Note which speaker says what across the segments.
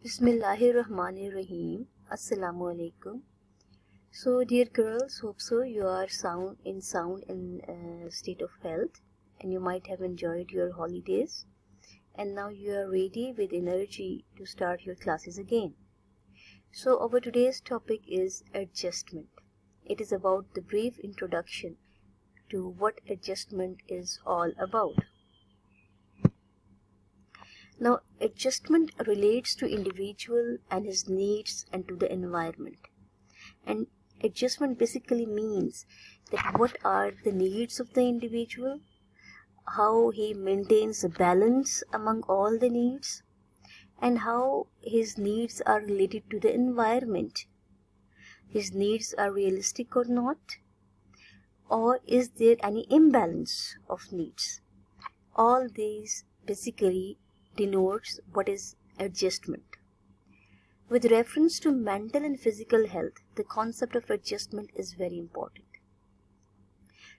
Speaker 1: Bismillahirrahmanirrahim. Assalamu alaikum. So, dear girls, hope so you are sound in state of health, and you might have enjoyed your holidays, and now you are ready with energy to start your classes again. So, our today's topic is adjustment. It is about the brief introduction to what adjustment is all about. Now, adjustment relates to individual and his needs and to the environment. And adjustment basically means that what are the needs of the individual, how he maintains a balance among all the needs, and how his needs are related to the environment. His needs are realistic or not, or is there any imbalance of needs? All these basically denotes what is adjustment. With reference to mental and physical health, the concept of adjustment is very important.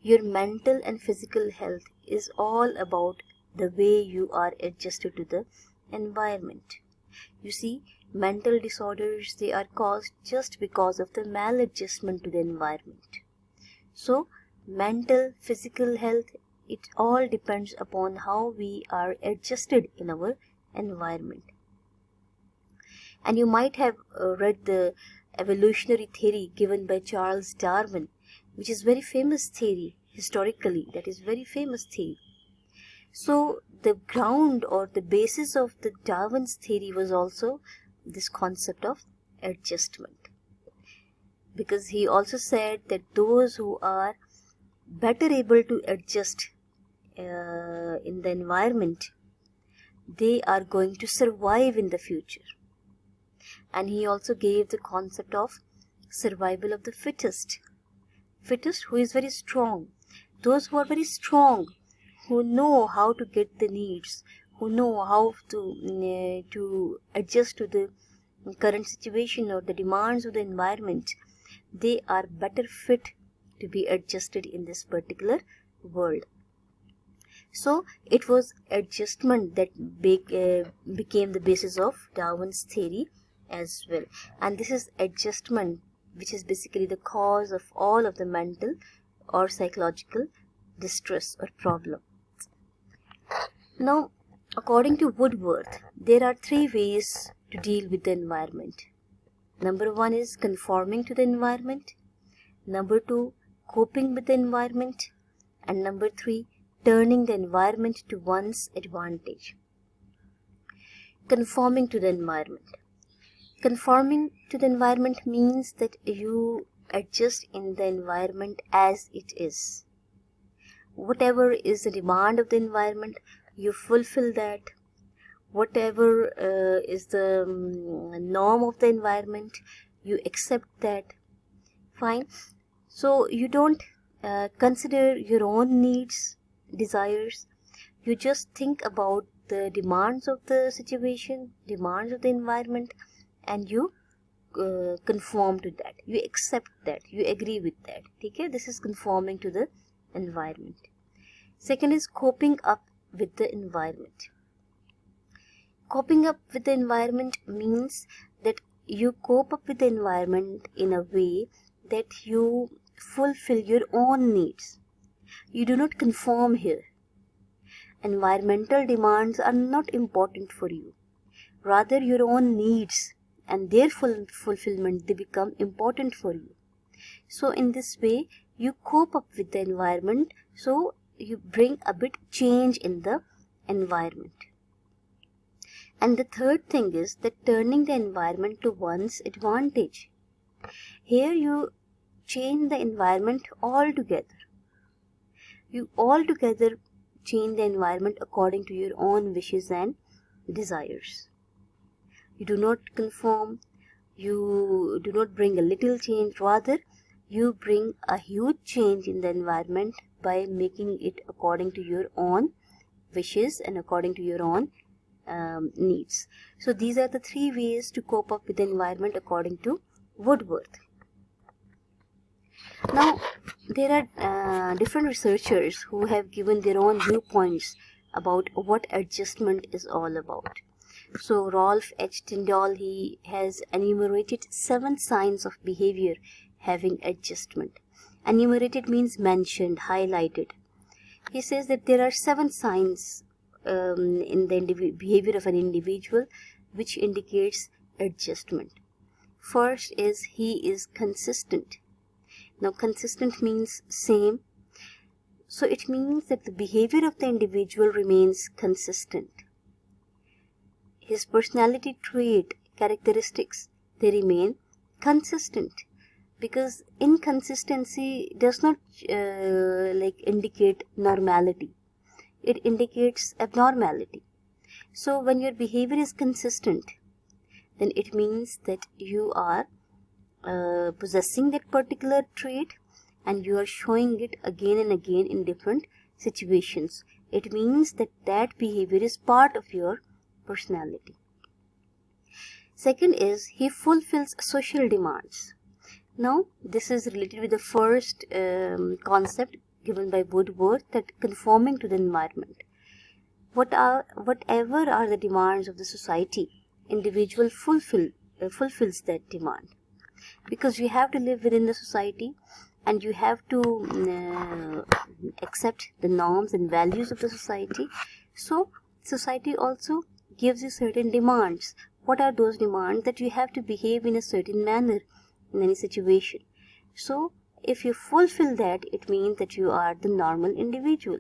Speaker 1: Your mental and physical health is all about the way you are adjusted to the environment. You see, mental disorders, they are caused just because of the maladjustment to the environment. So, mental, physical health, it all depends upon how we are adjusted in our environment. And you might have read the evolutionary theory given by Charles Darwin, which is very famous theory historically. That is very famous theory. So the ground or the basis of the Darwin's theory was also this concept of adjustment, because he also said that those who are better able to adjust in the environment, they are going to survive in the future. And he also gave the concept of survival of the fittest who is very strong. Those who are very strong, who know how to get the needs, who know how to adjust to the current situation or the demands of the environment, they are better fit to be adjusted in this particular world. So it was adjustment that became the basis of Darwin's theory as well. And this is adjustment which is basically the cause of all of the mental or psychological distress or problem. Now, according to Woodworth, there are three ways to deal with the environment. Number one is conforming to the environment. Number two, coping with the environment. And number three, turning the environment to one's advantage. Conforming to the environment. Conforming to the environment means that you adjust in the environment as it is. Whatever is the demand of the environment, you fulfill that. Whatever is the norm of the environment, you accept that. Fine. So you don't consider your own needs, desires. You just think about the demands of the situation, demands of the environment, and you conform to that. You accept that. You agree with that. Okay? This is conforming to the environment. Second is coping up with the environment. Coping up with the environment means that you cope up with the environment in a way that you fulfill your own needs. You do not conform here. Environmental demands are not important for you. Rather, your own needs and their fulfillment, they become important for you. So in this way, you cope up with the environment, so you bring a bit change in the environment. And the third thing is that turning the environment to one's advantage. Here you change the environment altogether. You altogether change the environment according to your own wishes and desires. You do not conform, you do not bring a little change, rather you bring a huge change in the environment by making it according to your own wishes and according to your own needs. So these are the three ways to cope up with the environment according to Woodworth. Now, there are different researchers who have given their own viewpoints about what adjustment is all about. So Rolf H. Tindal, he has enumerated 7 signs of behavior having adjustment. Enumerated means mentioned, highlighted. He says that there are 7 signs in the behavior of an individual which indicates adjustment. First is he is consistent. Now consistent means same. So it means that the behavior of the individual remains consistent. His personality trait, characteristics, they remain consistent, because inconsistency does not indicate normality. It indicates abnormality. So when your behavior is consistent, then it means that you are possessing that particular trait and you are showing it again and again in different situations. It means that that behavior is part of your personality. Second is he fulfills social demands. Now this is related with the first concept given by Woodworth, that conforming to the environment. Whatever are the demands of the society, individual fulfills that demand, because you have to live within the society and you have to accept the norms and values of the society. So society also gives you certain demands. What are those demands? That you have to behave in a certain manner in any situation. So if you fulfill that, it means that you are the normal individual.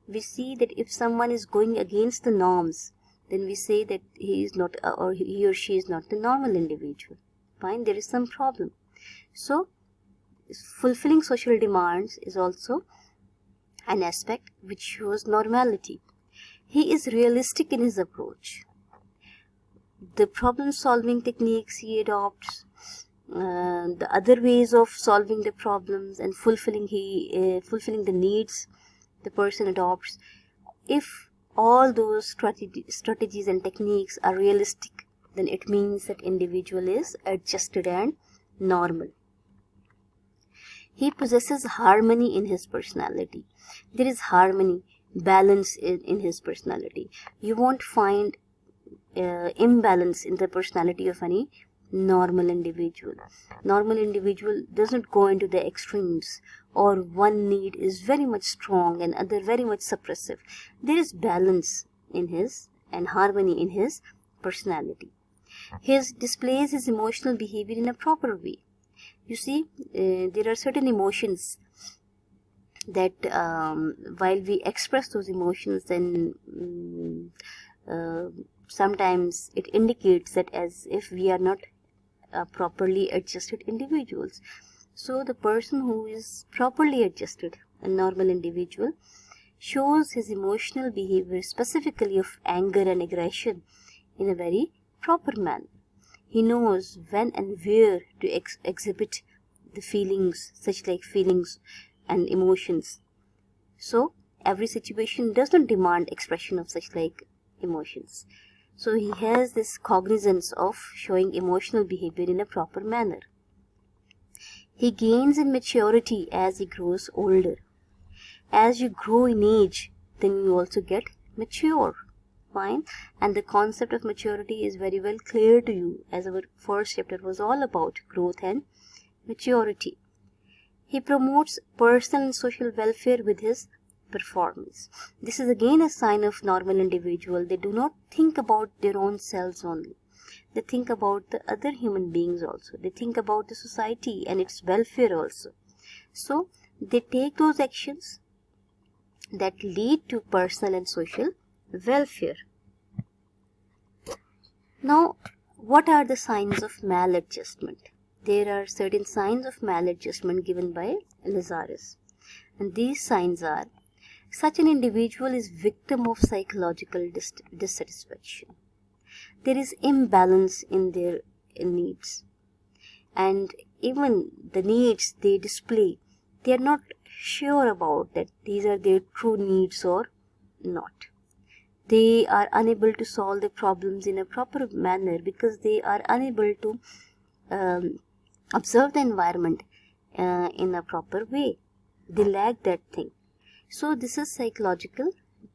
Speaker 1: We see that if someone is going against the norms, then we say that he is not, or he or she is not the normal individual. Fine, there is some problem. So fulfilling social demands is also an aspect which shows normality. He is realistic in his approach. The problem solving techniques he adopts, the other ways of solving the problems and fulfilling the needs the person adopts, if all those strategies and techniques are realistic, then it means that individual is adjusted and normal. He possesses harmony in his personality. There is harmony, balance in his personality. You won't find imbalance in the personality of any normal individual. Normal individual doesn't go into the extremes, or one need is very much strong and other very much suppressive. There is balance in his and harmony in his personality. He displays his emotional behavior in a proper way. You see, there are certain emotions that while we express those emotions, then sometimes it indicates that as if we are not properly adjusted individuals. So the person who is properly adjusted, a normal individual, shows his emotional behavior, specifically of anger and aggression, in a very proper manner. He knows when and where to exhibit the feelings, such like feelings and emotions. So every situation does not demand expression of such like emotions. So he has this cognizance of showing emotional behavior in a proper manner. He gains in maturity as he grows older. As you grow in age, then you also get mature. Fine. And the concept of maturity is very well clear to you, as our first chapter was all about growth and maturity. He promotes personal and social welfare with his performance. This is again a sign of normal individual. They do not think about their own selves only. They think about the other human beings also. They think about the society and its welfare also. So they take those actions that lead to personal and social welfare. Now, what are the signs of maladjustment? There are certain signs of maladjustment given by Lazarus. And these signs are: such an individual is victim of psychological dissatisfaction. There is imbalance in their needs. And even the needs they display, they are not sure about that these are their true needs or not. They are unable to solve the problems in a proper manner because they are unable to observe the environment in a proper way. They lack that thing. So this is psychological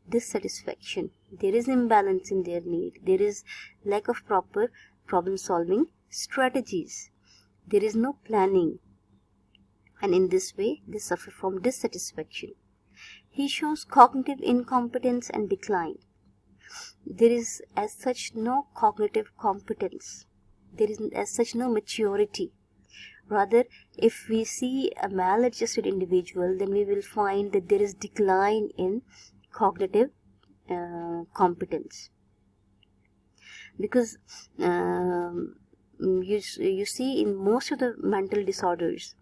Speaker 1: dissatisfaction there is imbalance in their need, there is lack of proper problem solving strategies, there is no planning, and in this way they suffer from dissatisfaction. He shows cognitive incompetence and decline. There is as such no cognitive competence, there is as such no maturity. Rather, if we see a maladjusted individual, then we will find that there is decline in cognitive competence. Because you see, in most of the mental disorders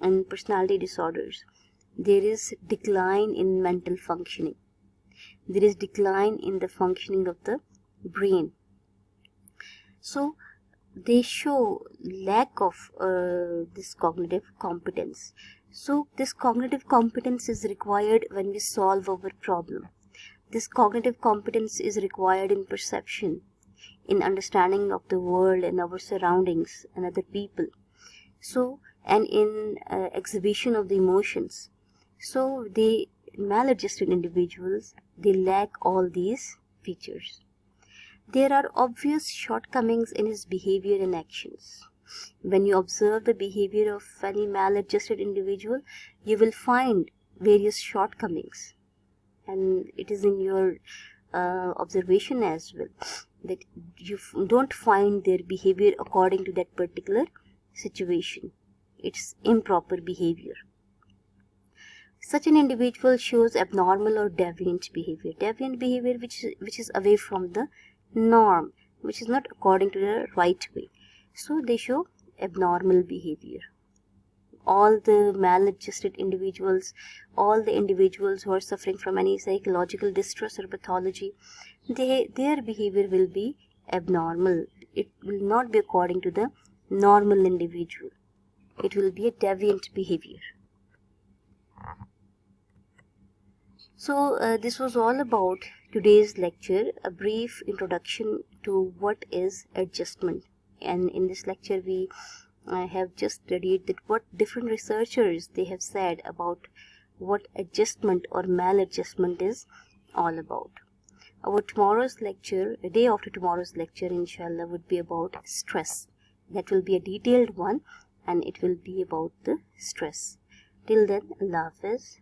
Speaker 1: and personality disorders, there is decline in mental functioning. There is decline in the functioning of the brain. So they show lack of this cognitive competence. So this cognitive competence is required when we solve our problem. This cognitive competence is required in perception, in understanding of the world and our surroundings and other people. So, and in exhibition of the emotions. So the maladjusted individuals, they lack all these features. There are obvious shortcomings in his behavior and actions. When you observe the behavior of any maladjusted individual, you will find various shortcomings, and it is in your observation as well that you don't find their behavior according to that particular situation. It's improper behavior. Such an individual shows abnormal or deviant behavior. Deviant behavior which is away from the norm, which is not according to the right way. So they show abnormal behavior. All the maladjusted individuals, all the individuals who are suffering from any psychological distress or pathology, their behavior will be abnormal. It will not be according to the normal individual. It will be a deviant behavior. So this was all about today's lecture, a brief introduction to what is adjustment. And in this lecture we have just studied that what different researchers they have said about what adjustment or maladjustment is all about. Our tomorrow's lecture, a day after tomorrow's lecture, inshallah, would be about stress. That will be a detailed one, and it will be about the stress. Till then, Allah Hafiz.